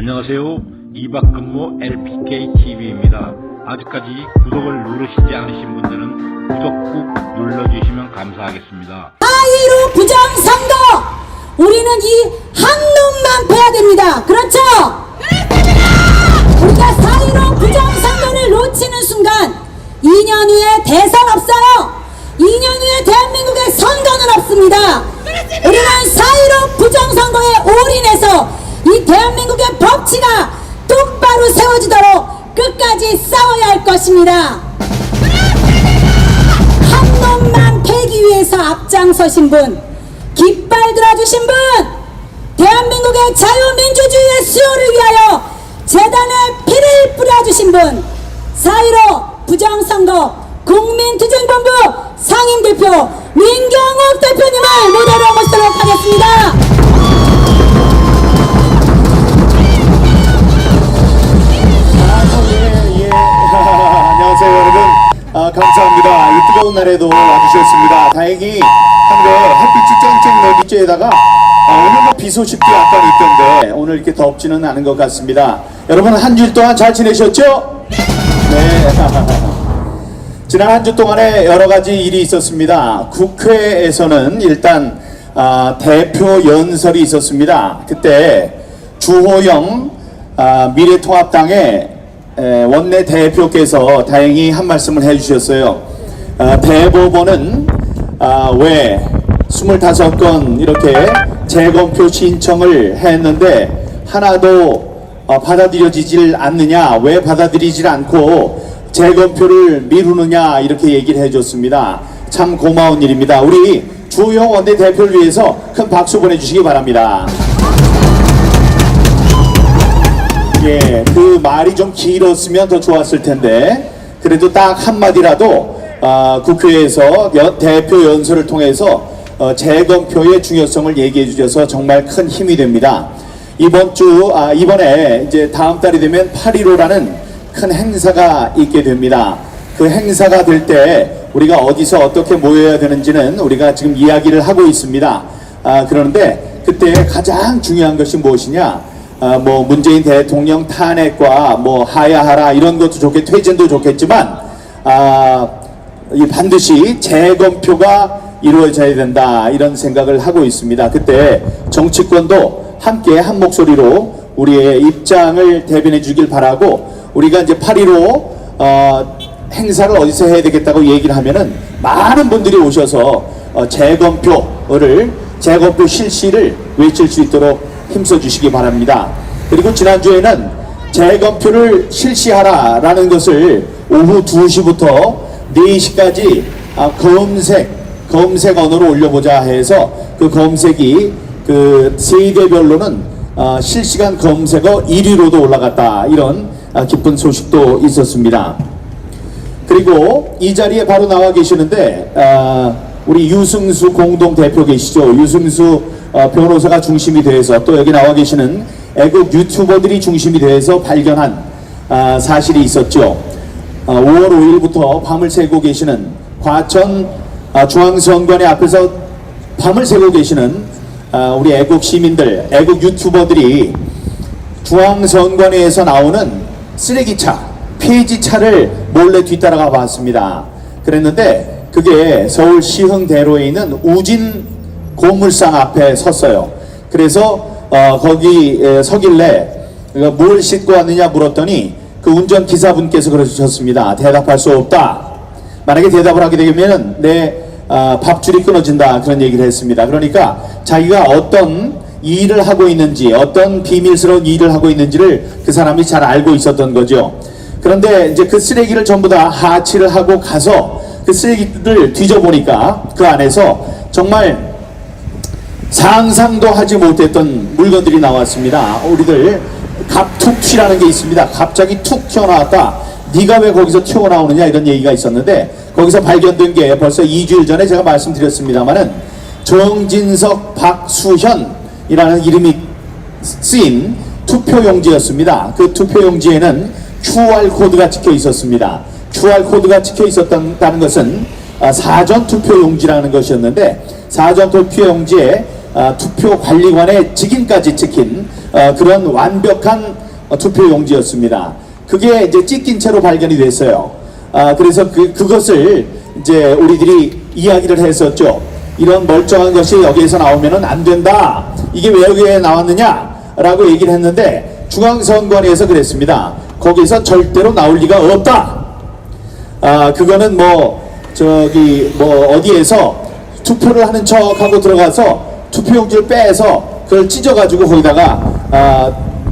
안녕하세요. 이박근무 LPKTV입니다. 아직까지 구독을 누르시지 않으신 분들은 구독 꾹 눌러주시면 감사하겠습니다. 4.15 부정선거! 우리는 이 한 놈만 패야 됩니다. 그렇죠? 그렇습니다! 우리가 4.15 부정선거를 놓치는 순간 2년 후에 대선 없어요. 2년 후에 대한민국에 선거는 없습니다. 그렇습니다! 우리는 4.15 부정선거에 올인해서 이 대한민국의 법치가 똑바로 세워지도록 끝까지 싸워야 할 것입니다. 한 놈만 패기 위해서 앞장서신 분, 깃발 들어주신 분, 대한민국의 자유민주주의의 수호를 위하여 재단에 피를 뿌려주신 분, 4.15 부정선거 국민투쟁본부 상임대표 민경욱 대표님을 무대로 모시도록 하겠습니다. 안녕하세요 여러분. 감사합니다. 이 뜨거운 날에도 와주셨습니다. 다행히 한데 햇빛이 쨍쨍 내리쬐에다가 오늘 뭐 비 소식도 약간 있던데 오늘 이렇게 덥지는 않은 것 같습니다. 여러분 한 주일 동안 잘 지내셨죠? 네. 지난 한 주 동안에 여러 가지 일이 있었습니다. 국회에서는 일단 대표 연설이 있었습니다. 그때 주호영 미래통합당의 원내 대표께서 다행히 한 말씀을 해주셨어요. 대법원은 왜 25건 이렇게 재검표 신청을 했는데 하나도 받아들여지질 않느냐, 왜 받아들이질 않고 재검표를 미루느냐, 이렇게 얘기를 해줬습니다. 참 고마운 일입니다. 우리 주호영 원내 대표를 위해서 큰 박수 보내주시기 바랍니다. 예, 그 말이 좀 길었으면 더 좋았을 텐데 그래도 딱 한마디라도 국회에서 대표 연설을 통해서 재검표의 중요성을 얘기해 주셔서 정말 큰 힘이 됩니다. 이번에 이제 다음 달이 되면 8.15라는 큰 행사가 있게 됩니다. 그 행사가 될 때 우리가 어디서 어떻게 모여야 되는지는 우리가 지금 이야기를 하고 있습니다. 그런데 그때 가장 중요한 것이 무엇이냐? 뭐 문재인 대통령 탄핵과 뭐 하야하라 이런 것도 좋게 퇴진도 좋겠지만 이 반드시 재검표가 이루어져야 된다, 이런 생각을 하고 있습니다. 그때 정치권도 함께 한 목소리로 우리의 입장을 대변해 주길 바라고, 우리가 이제 8.15 행사를 어디서 해야 되겠다고 얘기를 하면은 많은 분들이 오셔서 재검표 실시를 외칠 수 있도록 힘써 주시기 바랍니다. 그리고 지난주에는 재검표를 실시하라라는 것을 오후 2시부터 4시까지 검색 언어로 올려보자 해서 그 검색이 그 세대별로는 실시간 검색어 1위로도 올라갔다, 이런 기쁜 소식도 있었습니다. 그리고 이 자리에 바로 나와 계시는데 우리 유승수 공동대표 계시죠. 유승수 변호사가 중심이 돼서, 또 여기 나와 계시는 애국 유튜버들이 중심이 돼서 발견한 사실이 있었죠. 5월 5일부터 밤을 새고 계시는 과천 중앙선관위 앞에서 밤을 새고 계시는 우리 애국 시민들, 애국 유튜버들이 중앙선관위에서 나오는 쓰레기차, 폐지차를 몰래 뒤따라가 봤습니다. 그랬는데 그게 서울 시흥대로에 있는 우진 고물상 앞에 섰어요. 그래서 거기 서길래 뭘 싣고 왔느냐 물었더니 그 운전기사분께서 그러셨습니다. 대답할 수 없다. 만약에 대답을 하게 되면 내 밥줄이 끊어진다, 그런 얘기를 했습니다. 그러니까 자기가 어떤 일을 하고 있는지, 어떤 비밀스러운 일을 하고 있는지를 그 사람이 잘 알고 있었던 거죠. 그런데 이제 그 쓰레기를 전부 다 하치를 하고 가서 그 쓰레기를 뒤져보니까 그 안에서 정말 상상도 하지 못했던 물건들이 나왔습니다. 우리들 갑툭튀라는 게 있습니다. 갑자기 툭 튀어나왔다. 네가 왜 거기서 튀어나오느냐, 이런 얘기가 있었는데 거기서 발견된 게 벌써 2주일 전에 제가 말씀드렸습니다마는 정진석, 박수현이라는 이름이 쓰인 투표용지였습니다. 그 투표용지에는 QR코드가 찍혀 있었습니다. QR코드가 찍혀 있었다는 것은 사전 투표용지라는 것이었는데, 사전 투표용지에 투표관리관의 직인까지 찍힌 그런 완벽한 투표용지였습니다. 그게 이제 찢긴 채로 발견이 됐어요. 그래서 그것을 이제 우리들이 이야기를 했었죠. 이런 멀쩡한 것이 여기에서 나오면은 안 된다. 이게 왜 여기에 나왔느냐라고 얘기를 했는데 중앙선관위에서 그랬습니다. 거기서 절대로 나올 리가 없다. 그거는 어디에서 투표를 하는 척하고 들어가서 투표용지를 빼서 그걸 찢어가지고 거기다가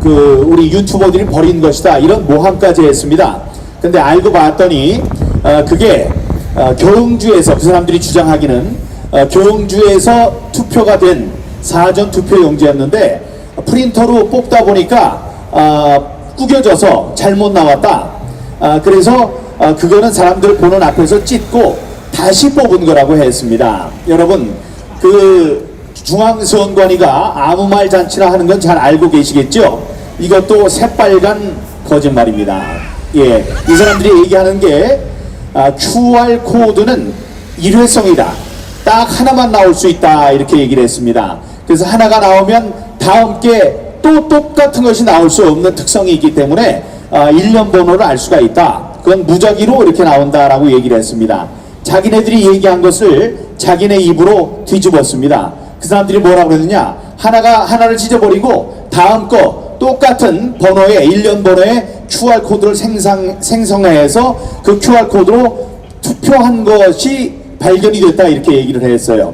우리 유튜버들이 버린 것이다. 이런 모함까지 했습니다. 근데 알고 봤더니 그게 교흥주에서, 그 사람들이 주장하기는 교흥주에서 투표가 된 사전 투표용지였는데 프린터로 뽑다 보니까 구겨져서 잘못 나왔다. 그래서 그거는 사람들 보는 앞에서 찢고 다시 뽑은 거라고 했습니다. 여러분, 그 중앙선관위가 아무 말 잔치나 하는 건 잘 알고 계시겠죠? 이것도 새빨간 거짓말입니다. 예, 이 사람들이 얘기하는 게 QR 코드는 일회성이다. 딱 하나만 나올 수 있다. 이렇게 얘기를 했습니다. 그래서 하나가 나오면 다음 게 또 똑같은 것이 나올 수 없는 특성이 있기 때문에 일련 번호를 알 수가 있다. 그건 무작위로 이렇게 나온다라고 얘기를 했습니다. 자기네들이 얘기한 것을 자기네 입으로 뒤집었습니다. 그 사람들이 뭐라고 그랬느냐? 하나를 찢어버리고 다음 거 똑같은 번호에, 일련 번호에 QR코드를 생성해서 그 QR코드로 투표한 것이 발견이 됐다. 이렇게 얘기를 했어요.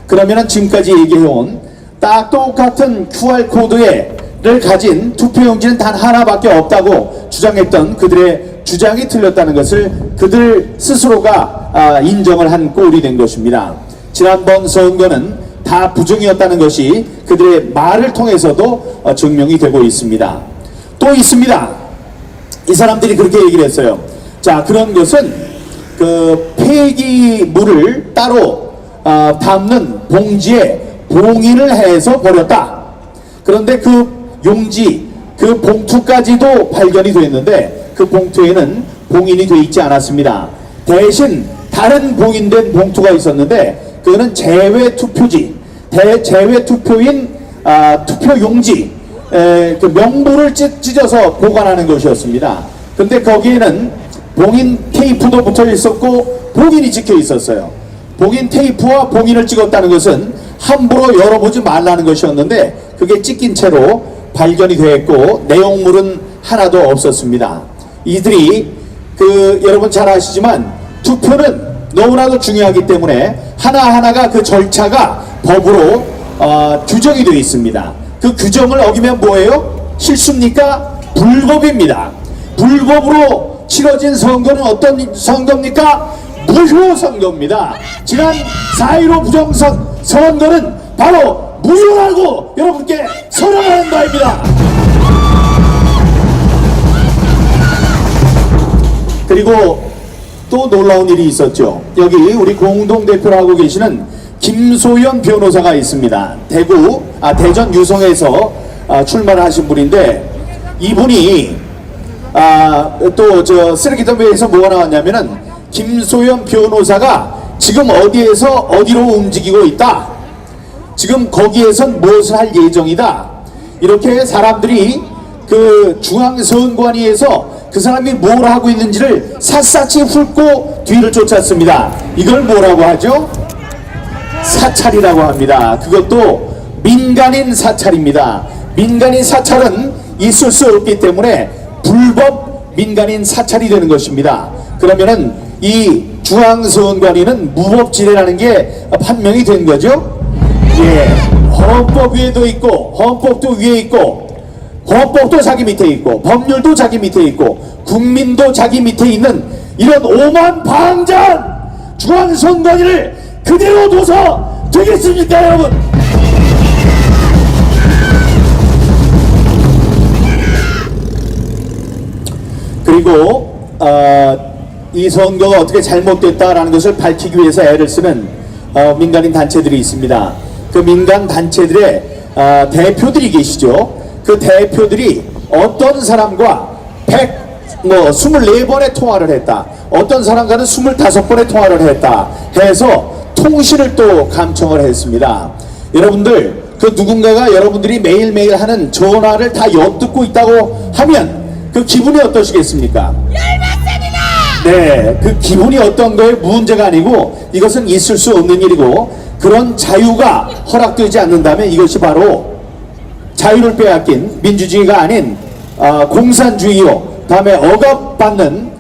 그러면은 지금까지 얘기해온 딱 똑같은 QR코드를 가진 투표용지는 단 하나밖에 없다고 주장했던 그들의 주장이 틀렸다는 것을 그들 스스로가 인정을 한 꼴이 된 것입니다. 지난번 선거는 다 부정이었다는 것이 그들의 말을 통해서도 증명이 되고 있습니다. 또 있습니다. 이 사람들이 그렇게 얘기를 했어요. 자, 그런 것은 그 폐기물을 따로 담는 봉지에 봉인을 해서 버렸다. 그런데 그 용지, 그 봉투까지도 발견이 됐는데 그 봉투에는 봉인이 되어 있지 않았습니다. 대신 다른 봉인된 봉투가 있었는데 그거는 제외투표지, 제외투표인 투표용지, 그 명부를 찢어서 보관하는 것이었습니다. 근데 거기에는 봉인 테이프도 붙어 있었고 봉인이 찍혀 있었어요. 봉인 테이프와 봉인을 찍었다는 것은 함부로 열어보지 말라는 것이었는데 그게 찢긴 채로 발견이 됐고 내용물은 하나도 없었습니다. 이들이 여러분 잘 아시지만 투표는 너무나도 중요하기 때문에 하나하나가 그 절차가 법으로 규정이 되어 있습니다. 그 규정을 어기면 뭐예요? 실수입니까? 불법입니다. 불법으로 치러진 선거는 어떤 선거입니까? 무효 선거입니다. 지난 4.15 부정선거는 바로 무효라고 여러분께 선언하는 바입니다. 그리고 또 놀라운 일이 있었죠. 여기 우리 공동대표를 하고 계시는 김소연 변호사가 있습니다. 대전 유성에서 출마를 하신 분인데 이분이 또 저 쓰레기더미에서 뭐가 나왔냐면은 김소연 변호사가 지금 어디에서 어디로 움직이고 있다. 지금 거기에선 무엇을 할 예정이다. 이렇게 사람들이 그 중앙선관위에서 그 사람이 뭘 하고 있는지를 샅샅이 훑고 뒤를 쫓았습니다. 이걸 뭐라고 하죠? 사찰이라고 합니다. 그것도 민간인 사찰입니다. 민간인 사찰은 있을 수 없기 때문에 불법 민간인 사찰이 되는 것입니다. 그러면은 이 중앙선관위는 무법지대라는 게 판명이 된 거죠. 예, 헌법 위에도 있고 헌법도 위에 있고 헌법도 자기 밑에 있고 법률도 자기 밑에 있고 국민도 자기 밑에 있는 이런 오만방자한 중앙선관위를 그대로 둬서 되겠습니까, 여러분? 그리고 이 선거가 어떻게 잘못됐다라는 것을 밝히기 위해서 애를 쓰는 민간인 단체들이 있습니다. 그 민간 단체들의 대표들이 계시죠. 그 대표들이 어떤 사람과 24번의 통화를 했다. 어떤 사람과는 25번의 통화를 했다. 해서 통신을 또 감청을 했습니다. 여러분들, 그 누군가가 여러분들이 매일매일 하는 전화를 다 엿듣고 있다고 하면 그 기분이 어떠시겠습니까? 네, 그 기분이 어떤 거에 문제가 아니고 이것은 있을 수 없는 일이고, 그런 자유가 허락되지 않는다면 이것이 바로 자유를 빼앗긴 민주주의가 아닌 공산주의요, 다음에 억압받는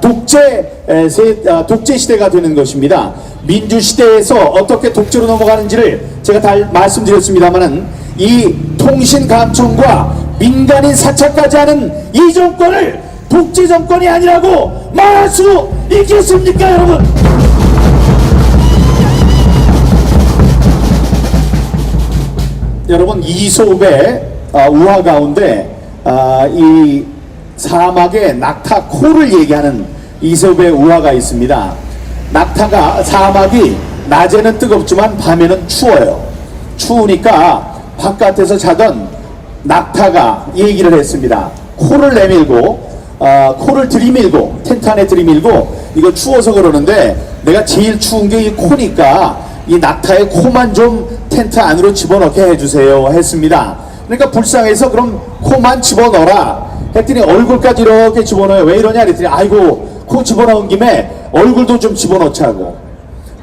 독재 시대가 되는 것입니다. 민주 시대에서 어떻게 독재로 넘어가는지를 제가 다 말씀드렸습니다만은, 이 통신감청과 민간인 사찰까지 하는 이 정권을 독재 정권이 아니라고 말할 수 있겠습니까, 여러분? 여러분, 이솝의 우화 가운데 이 사막의 낙타 코를 얘기하는 이솝의 우화가 있습니다. 낙타가, 사막이 낮에는 뜨겁지만 밤에는 추워요. 추우니까 바깥에서 자던 낙타가 얘기를 했습니다. 코를 내밀고 코를 들이밀고, 텐트 안에 들이밀고, 이거 추워서 그러는데 내가 제일 추운 게 이 코니까 이 낙타의 코만 좀 텐트 안으로 집어넣게 해주세요 했습니다. 그러니까 불쌍해서 그럼 코만 집어넣어라 했더니 얼굴까지 이렇게 집어넣어요. 왜 이러냐 그랬더니, 아이고 코 집어넣은 김에 얼굴도 좀 집어넣자고,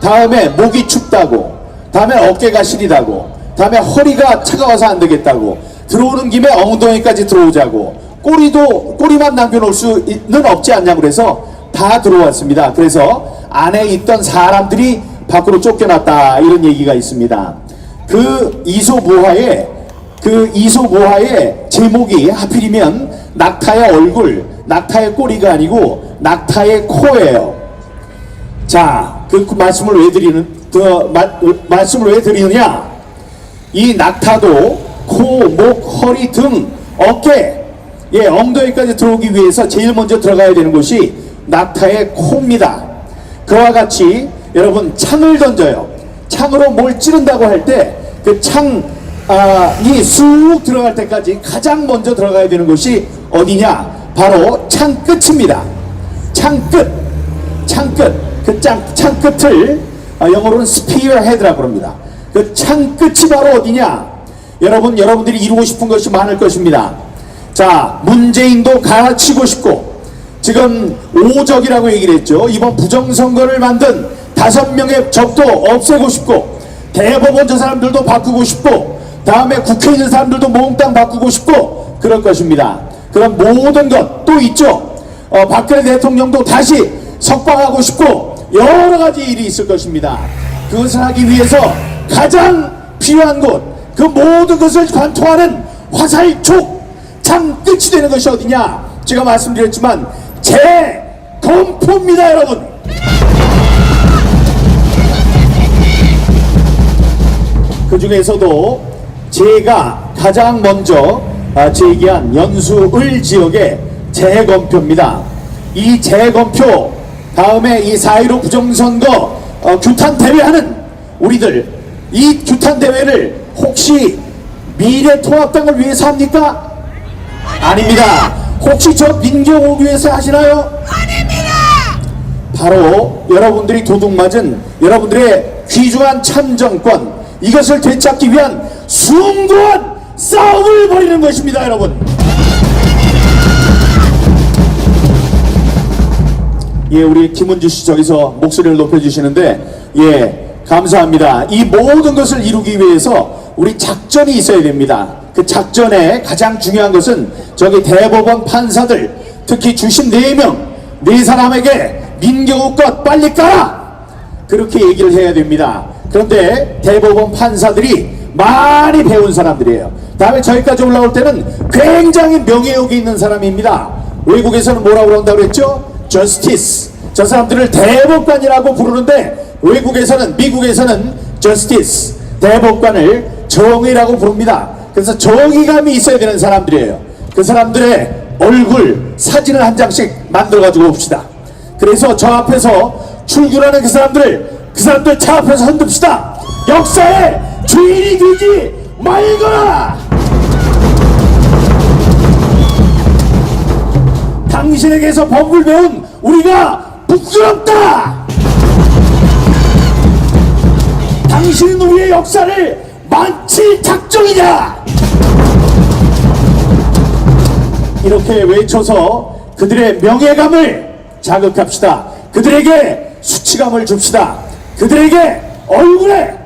다음에 목이 춥다고, 다음에 어깨가 시리다고, 다음에 허리가 차가워서 안 되겠다고, 들어오는 김에 엉덩이까지 들어오자고, 꼬리만 남겨놓을 수는 없지 않냐고 그래서 다 들어왔습니다. 그래서 안에 있던 사람들이 밖으로 쫓겨났다, 이런 얘기가 있습니다. 그 이솝우화의 제목이 하필이면 낙타의 얼굴, 낙타의 꼬리가 아니고 낙타의 코예요. 자, 그 말씀을 왜 드리느냐? 이 낙타도 코, 목, 허리, 등, 어깨, 엉덩이까지 들어오기 위해서 제일 먼저 들어가야 되는 곳이 낙타의 코입니다. 그와 같이 여러분, 창을 던져요. 창으로 뭘 찌른다고 할 때 그 창이 쑥 들어갈 때까지 가장 먼저 들어가야 되는 곳이 어디냐? 바로 창 끝입니다. 창 끝. 그 창 끝을 영어로는 spearhead라고 합니다. 그 창 끝이 바로 어디냐? 여러분들이 이루고 싶은 것이 많을 것입니다. 자, 문재인도 갈아치고 싶고, 지금 오적이라고 얘기를 했죠. 이번 부정선거를 만든 5명의 적도 없애고 싶고, 대법원 저 사람들도 바꾸고 싶고, 다음에 국회에 있는 사람들도 몽땅 바꾸고 싶고, 그럴 것입니다. 그런 모든 것 또 있죠. 박근혜 대통령도 다시 석방하고 싶고, 여러 가지 일이 있을 것입니다. 그것을 하기 위해서 가장 필요한 곳, 그 모든 것을 관통하는 화살촉, 창 끝이 되는 것이 어디냐? 제가 말씀드렸지만 재검표입니다, 여러분. 그 중에서도 제가 가장 먼저 제기한 연수을 지역의 재검표입니다. 이 재검표 다음에 이 4.15 부정선거 규탄 대회하는 우리들, 이 규탄 대회를 혹시 미래통합당을 위해서 합니까? 아닙니다. 혹시 저 민경을 위해서 하시나요? 아닙니다. 바로 여러분들이 도둑맞은 여러분들의 귀중한 참정권, 이것을 되찾기 위한 숭고한 싸움을 벌이는 것입니다, 여러분. 우리 김은주 씨 저기서 목소리를 높여주시는데, 감사합니다. 이 모든 것을 이루기 위해서 우리 작전이 있어야 됩니다. 그 작전에 가장 중요한 것은 저기 대법원 판사들, 특히 주심 4명, 4사람에게 민경욱 것 빨리 까라! 그렇게 얘기를 해야 됩니다. 그런데 대법원 판사들이 많이 배운 사람들이에요. 다음에 저희까지 올라올 때는 굉장히 명예욕이 있는 사람입니다. 외국에서는 뭐라고 그런다고 그랬죠? Justice. 저 사람들을 대법관이라고 부르는데 미국에서는 Justice, 대법관을 정의라고 부릅니다. 그래서 정의감이 있어야 되는 사람들이에요. 그 사람들의 얼굴 사진을 한 장씩 만들어 가지고 봅시다. 그래서 저 앞에서 출근하는 그 사람들 차 앞에서 흔듭시다. 역사의 주인이 되지 말거라. 당신에게서 법을 배운 우리가 부끄럽다. 당신은 우리의 역사를 만칠 작정이냐! 이렇게 외쳐서 그들의 명예감을 자극합시다. 그들에게 수치감을 줍시다. 그들에게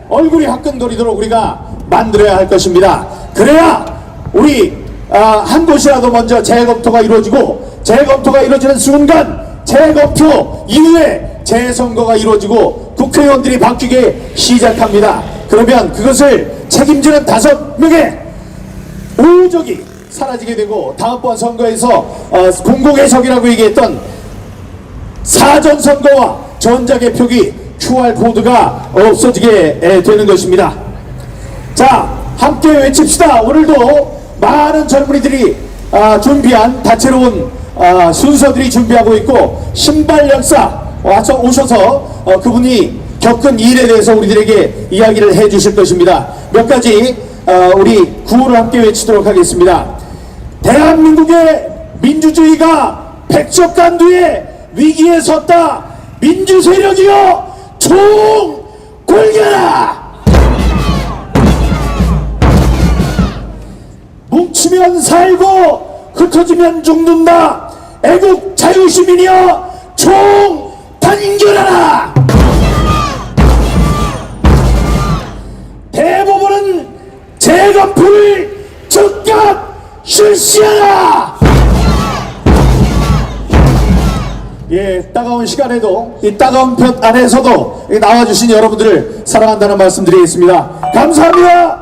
얼굴이 화끈거리도록 우리가 만들어야 할 것입니다. 그래야 우리 한 곳이라도 먼저 재검토가 이루어지고, 재검토가 이루어지는 순간 재검토 이후에 재선거가 이루어지고 국회의원들이 바뀌기 시작합니다. 그러면 그것을 책임지는 5명의 오적이 사라지게 되고, 다음번 선거에서 공공의석이라고 얘기했던 사전선거와 전자개표기 QR코드가 없어지게 되는 것입니다. 자, 함께 외칩시다. 오늘도 많은 젊은이들이 준비한 다채로운 순서들이 준비하고 있고, 신발 역사 오셔서 그분이 겪은 일에 대해서 우리들에게 이야기를 해 주실 것입니다. 몇 가지 우리 구호를 함께 외치도록 하겠습니다. 대한민국의 민주주의가 백척간두의 위기에 섰다. 민주 세력이여 총 골겨라. 뭉치면 살고 흩어지면 죽는다. 애국 자유시민이여 총 단결하라. 대법원은 재검표를 즉각 실시하라. 예, 따가운 시간에도 이 따가운 편 안에서도 나와주신 여러분들을 사랑한다는 말씀 드리겠습니다. 감사합니다.